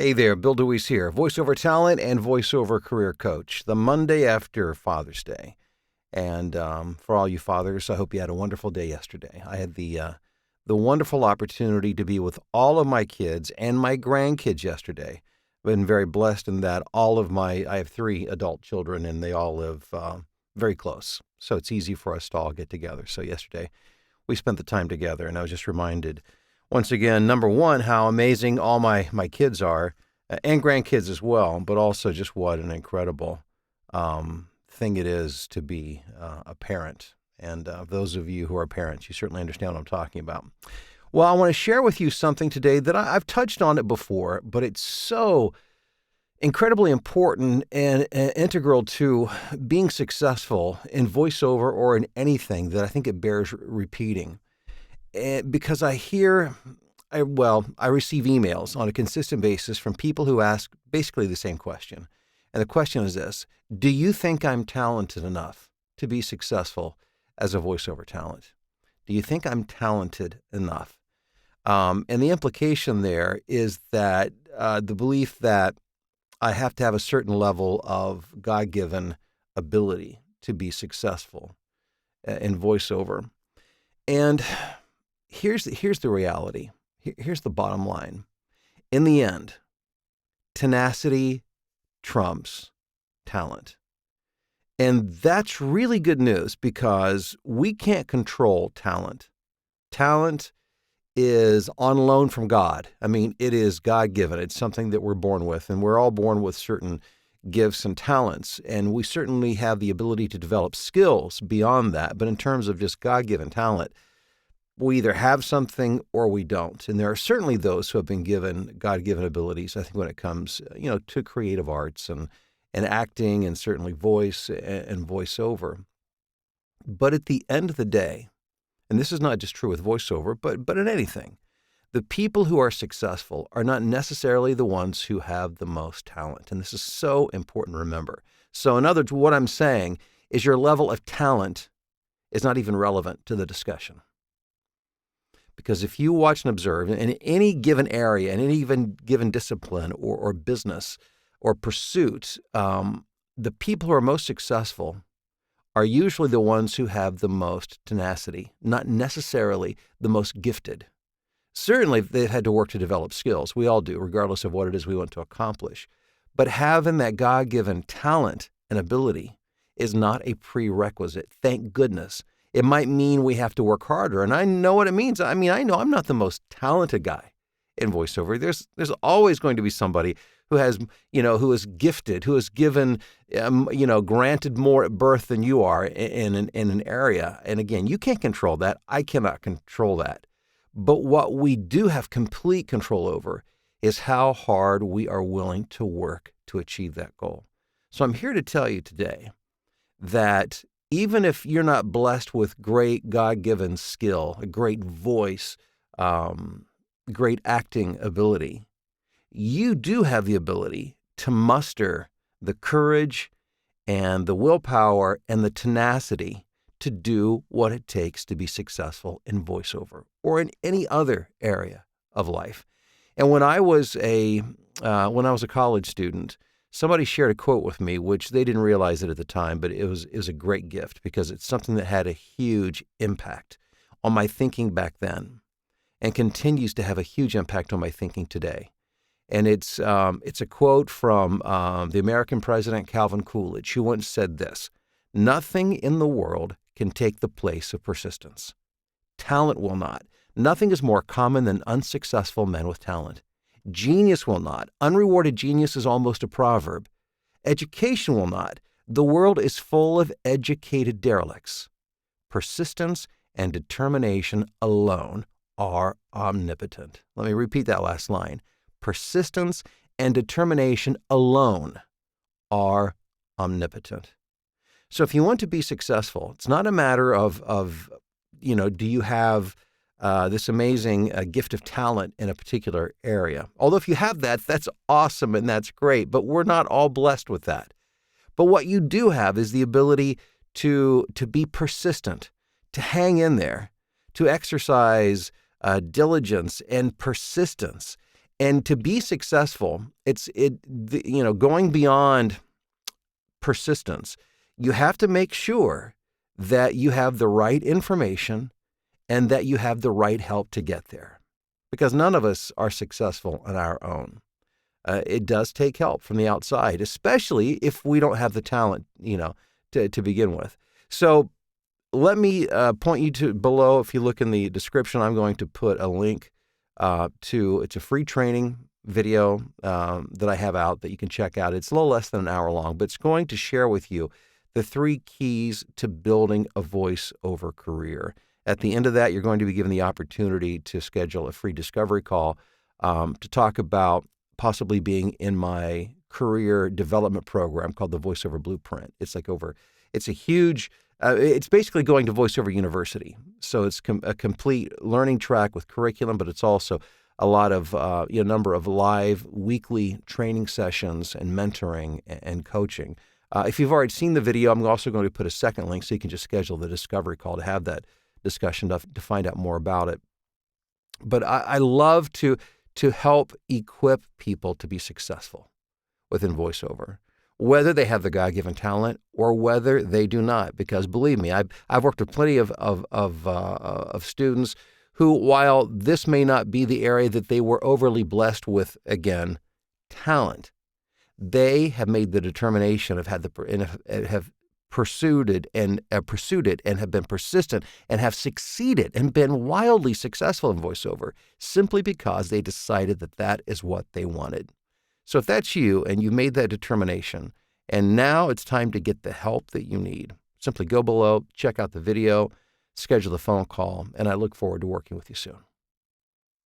Hey there, Bill DeWeese here, voiceover talent and voiceover career coach. The Monday after Father's Day, and for all you fathers, I hope you had a wonderful day yesterday. I had the wonderful opportunity to be with all of my kids and my grandkids yesterday. Been very blessed in that I have three adult children, and they all live very close, so it's easy for us to all get together. So yesterday we spent the time together, and I was just reminded once again, number one, how amazing all my kids are, and grandkids as well, but also just what an incredible thing it is to be a parent. And those of you who are parents, you certainly understand what I'm talking about. Well, I want to share with you something today that I've touched on it before, but it's so incredibly important and integral to being successful in voiceover or in anything that I think it bears repeating. Because I receive emails on a consistent basis from people who ask basically the same question. And the question is this: do you think I'm talented enough to be successful as a voiceover talent? Do you think I'm talented enough? And the implication there is that the belief that I have to have a certain level of God-given ability to be successful in voiceover. And here's the reality. Here's the bottom line. In the end, tenacity trumps talent. And that's really good news because we can't control talent. Talent is on loan from God. I mean, it is God-given. It's something that we're born with, and we're all born with certain gifts and talents, and we certainly have the ability to develop skills beyond that. But in terms of just God-given talent, we either have something or we don't. And there are certainly those who have been given God-given abilities, I think, when it comes, to creative arts and acting and certainly voice and voiceover. But at the end of the day, and this is not just true with voiceover, but in anything, the people who are successful are not necessarily the ones who have the most talent. And this is so important to remember. So in other words, what I'm saying is your level of talent is not even relevant to the discussion. Because if you watch and observe in any given area, in any even given discipline or business or pursuit, the people who are most successful are usually the ones who have the most tenacity, not necessarily the most gifted. Certainly, they've had to work to develop skills. We all do, regardless of what it is we want to accomplish. But having that God-given talent and ability is not a prerequisite. Thank goodness. It might mean we have to work harder, and I know what it means. I mean, I know I'm not the most talented guy in voiceover. There's always going to be somebody who has, who is gifted, who is given, granted more at birth than you are in an area. And again, you can't control that. I cannot control that. But what we do have complete control over is how hard we are willing to work to achieve that goal. So I'm here to tell you today that even if you're not blessed with great God-given skill, a great voice, great acting ability, you do have the ability to muster the courage and the willpower and the tenacity to do what it takes to be successful in voiceover or in any other area of life. And when I was a college student, somebody shared a quote with me, which they didn't realize it at the time, but it was a great gift because it's something that had a huge impact on my thinking back then and continues to have a huge impact on my thinking today. And it's a quote from the American president, Calvin Coolidge, who once said this: "Nothing in the world can take the place of persistence. Talent will not. Nothing is more common than unsuccessful men with talent. Genius will not. Unrewarded genius is almost a proverb. Education will not. The world is full of educated derelicts. Persistence and determination alone are omnipotent." Let me repeat that last line. Persistence and determination alone are omnipotent. So if you want to be successful, it's not a matter of do you have this amazing gift of talent in a particular area. Although if you have that, that's awesome and that's great, but we're not all blessed with that. But what you do have is the ability to be persistent, to hang in there, to exercise diligence and persistence, And to be successful, going beyond persistence, you have to make sure that you have the right information and that you have the right help to get there. Because none of us are successful on our own. It does take help from the outside, especially if we don't have the talent, to begin with. So let me point you to below. If you look in the description, I'm going to put a link it's a free training video that I have out that you can check out. It's a little less than an hour long, but it's going to share with you the 3 keys to building a voiceover career. At the end of that, you're going to be given the opportunity to schedule a free discovery call to talk about possibly being in my career development program called the VoiceOver Blueprint. It's basically going to VoiceOver University. So it's a complete learning track with curriculum, but it's also a lot of, number of live weekly training sessions and mentoring and coaching. If you've already seen the video, I'm also going to put a second link so you can just schedule the discovery call to have that discussion to find out more about it. But I love to help equip people to be successful within voiceover, whether they have the God-given talent or whether they do not. Because believe me, I've worked with plenty of students who, while this may not be the area that they were overly blessed with, again, talent, they have made the determination have pursued it and have been persistent and have succeeded and been wildly successful in voiceover simply because they decided that is what they wanted. So if that's you and you made that determination and now it's time to get the help that you need, simply go below, check out the video, schedule the phone call, and I look forward to working with you soon.